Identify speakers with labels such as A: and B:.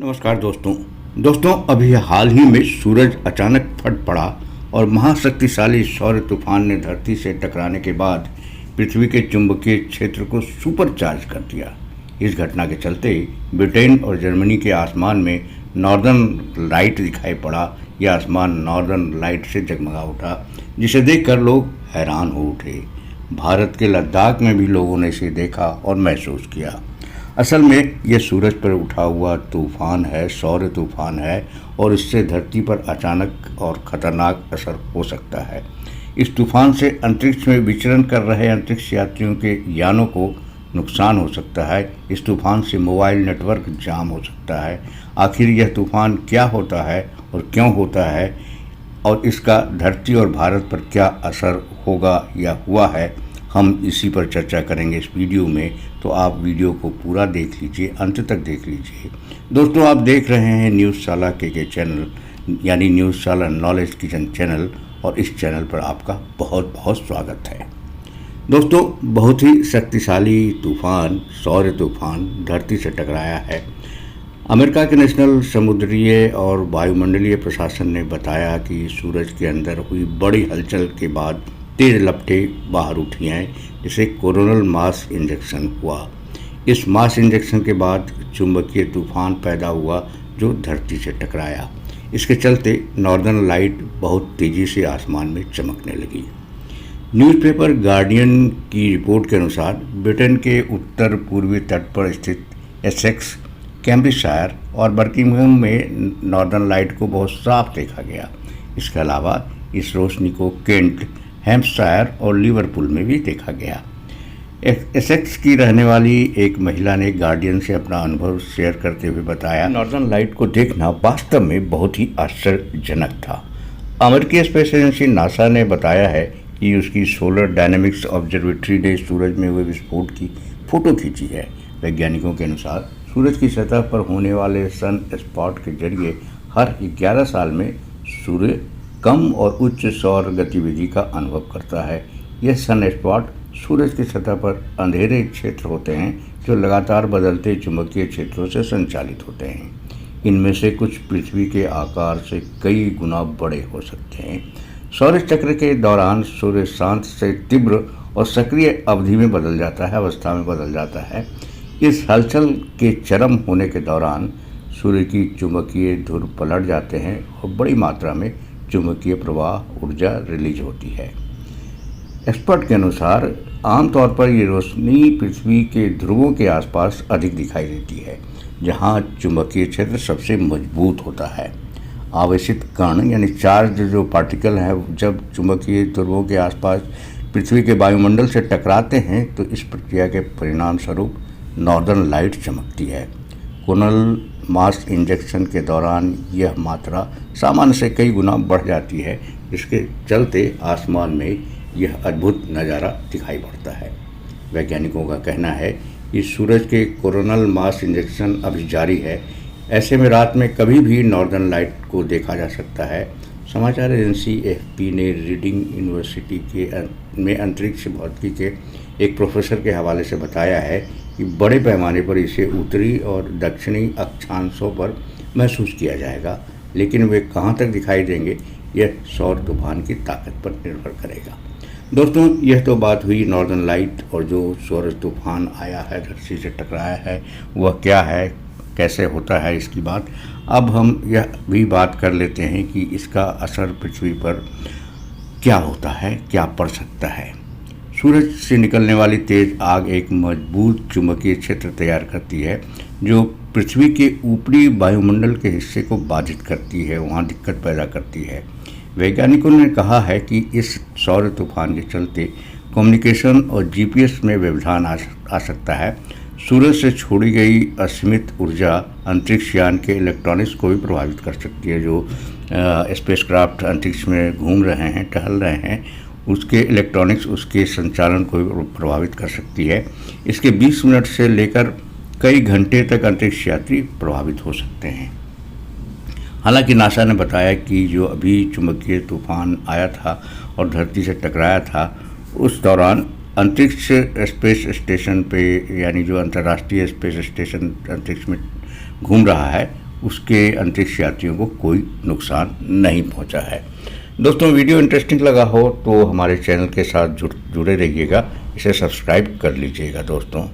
A: नमस्कार दोस्तों अभी हाल ही में सूरज अचानक फट पड़ा और महाशक्तिशाली सौर तूफान ने धरती से टकराने के बाद पृथ्वी के चुंबकीय क्षेत्र को सुपर चार्ज कर दिया। इस घटना के चलते ब्रिटेन और जर्मनी के आसमान में नॉर्दर्न लाइट दिखाई पड़ा। यह आसमान नॉर्दर्न लाइट से जगमगा उठा, जिसे देखकर लोग हैरान हो उठे। भारत के लद्दाख में भी लोगों ने इसे देखा और महसूस किया। असल में यह सूरज पर उठा हुआ तूफान है, सौर तूफान है, और इससे धरती पर अचानक और ख़तरनाक असर हो सकता है। इस तूफान से अंतरिक्ष में विचरण कर रहे अंतरिक्ष यात्रियों के यानों को नुकसान हो सकता है। इस तूफान से मोबाइल नेटवर्क जाम हो सकता है। आखिर यह तूफान क्या होता है और क्यों होता है, और इसका धरती और भारत पर क्या असर होगा या हुआ है, हम इसी पर चर्चा करेंगे इस वीडियो में। तो आप वीडियो को पूरा देख लीजिए, अंत तक देख लीजिए। दोस्तों, आप देख रहे हैं न्यूज़शाला के चैनल, यानी न्यूज़शाला नॉलेज किचन चैनल, और इस चैनल पर आपका बहुत बहुत स्वागत है। दोस्तों, बहुत ही शक्तिशाली तूफान, सौर तूफान धरती से टकराया है। अमेरिका के नेशनल समुद्रीय और वायुमंडलीय प्रशासन ने बताया कि सूरज के अंदर हुई बड़ी हलचल के बाद तेज लपटें बाहर उठी हैं, जिसे कोरोनल मास इंजेक्शन हुआ। इस मास इंजेक्शन के बाद चुंबकीय तूफान पैदा हुआ जो धरती से टकराया। इसके चलते नॉर्दर्न लाइट बहुत तेज़ी से आसमान में चमकने लगी। न्यूज़पेपर गार्डियन की रिपोर्ट के अनुसार ब्रिटेन के उत्तर पूर्वी तट पर स्थित एसेक्स, कैम्ब्रिजशायर और बर्किंघम में नॉर्दर्न लाइट को बहुत साफ देखा गया। इसके अलावा इस रोशनी को केंट, हैम्पशायर और लिवरपूल में भी देखा गया। एसेक्स की रहने वाली एक महिला ने गार्डियन से अपना अनुभव शेयर करते हुए बताया, नॉर्दर्न लाइट को देखना वास्तव में बहुत ही आश्चर्यजनक था। अमेरिकी स्पेस एजेंसी नासा ने बताया है कि उसकी सोलर डायनेमिक्स ऑब्जर्वेटरी ने सूरज में हुए विस्फोट की फोटो खींची है। वैज्ञानिकों के अनुसार सूरज की सतह पर होने वाले सन स्पॉट के जरिए हर 11 साल में सूर्य कम और उच्च सौर गतिविधि का अनुभव करता है। यह सन स्पॉट सूरज की सतह पर अंधेरे क्षेत्र होते हैं जो लगातार बदलते चुंबकीय क्षेत्रों से संचालित होते हैं। इनमें से कुछ पृथ्वी के आकार से कई गुना बड़े हो सकते हैं। सौर चक्र के दौरान सूर्य शांत से तीव्र और सक्रिय अवधि में बदल जाता है, अवस्था में बदल जाता है। इस हलचल के चरम होने के दौरान सूर्य की चुंबकीय धुर पलट जाते हैं और बड़ी मात्रा में चुंबकीय प्रवाह ऊर्जा रिलीज होती है। एक्सपर्ट के अनुसार आमतौर पर ये रोशनी पृथ्वी के ध्रुवों के आसपास अधिक दिखाई देती है, जहाँ चुंबकीय क्षेत्र सबसे मजबूत होता है। आवेशित कण यानी चार्ज जो पार्टिकल हैं, जब चुंबकीय ध्रुवों के आसपास पृथ्वी के वायुमंडल से टकराते हैं तो इस प्रक्रिया के परिणाम स्वरूप नॉर्दर्न लाइट चमकती है। कोरोनल मास इंजेक्शन के दौरान यह मात्रा सामान्य से कई गुना बढ़ जाती है, जिसके चलते आसमान में यह अद्भुत नज़ारा दिखाई पड़ता है। वैज्ञानिकों का कहना है कि सूरज के कोरोनल मास इंजेक्शन अभी जारी है। ऐसे में रात में कभी भी नॉर्दर्न लाइट को देखा जा सकता है। समाचार एजेंसी एएफपी ने रीडिंग यूनिवर्सिटी में अंतरिक्ष भौतिकी के एक प्रोफेसर के हवाले से बताया है कि बड़े पैमाने पर इसे उत्तरी और दक्षिणी अक्षांशों पर महसूस किया जाएगा, लेकिन वे कहाँ तक दिखाई देंगे यह सौर तूफान की ताकत पर निर्भर करेगा। दोस्तों, यह तो बात हुई नॉर्दर्न लाइट, और जो सौर तूफान आया है, धरती से टकराया है, वह क्या है, कैसे होता है, इसकी बात। अब हम यह भी बात कर लेते हैं कि इसका असर पृथ्वी पर क्या होता है, क्या पड़ सकता है। सूरज से निकलने वाली तेज आग एक मजबूत चुंबकीय क्षेत्र तैयार करती है जो पृथ्वी के ऊपरी वायुमंडल के हिस्से को बाधित करती है, वहाँ दिक्कत पैदा करती है। वैज्ञानिकों ने कहा है कि इस सौर तूफान के चलते कम्युनिकेशन और जीपीएस में व्यवधान आ सकता है। सूरज से छोड़ी गई असीमित ऊर्जा अंतरिक्ष यान के इलेक्ट्रॉनिक्स को भी प्रभावित कर सकती है। जो स्पेसक्राफ्ट अंतरिक्ष में घूम रहे हैं, टहल रहे हैं, उसके इलेक्ट्रॉनिक्स, उसके संचालन को भी प्रभावित कर सकती है। इसके 20 मिनट से लेकर कई घंटे तक अंतरिक्ष यात्री प्रभावित हो सकते हैं। हालांकि नासा ने बताया कि जो अभी चुंबकीय तूफान आया था और धरती से टकराया था, उस दौरान अंतरिक्ष स्पेस स्टेशन पे, यानी जो अंतर्राष्ट्रीय स्पेस स्टेशन अंतरिक्ष में घूम रहा है, उसके अंतरिक्ष यात्रियों को कोई नुकसान नहीं पहुंचा है। दोस्तों, वीडियो इंटरेस्टिंग लगा हो तो हमारे चैनल के साथ जुड़े रहिएगा, इसे सब्सक्राइब कर लीजिएगा दोस्तों।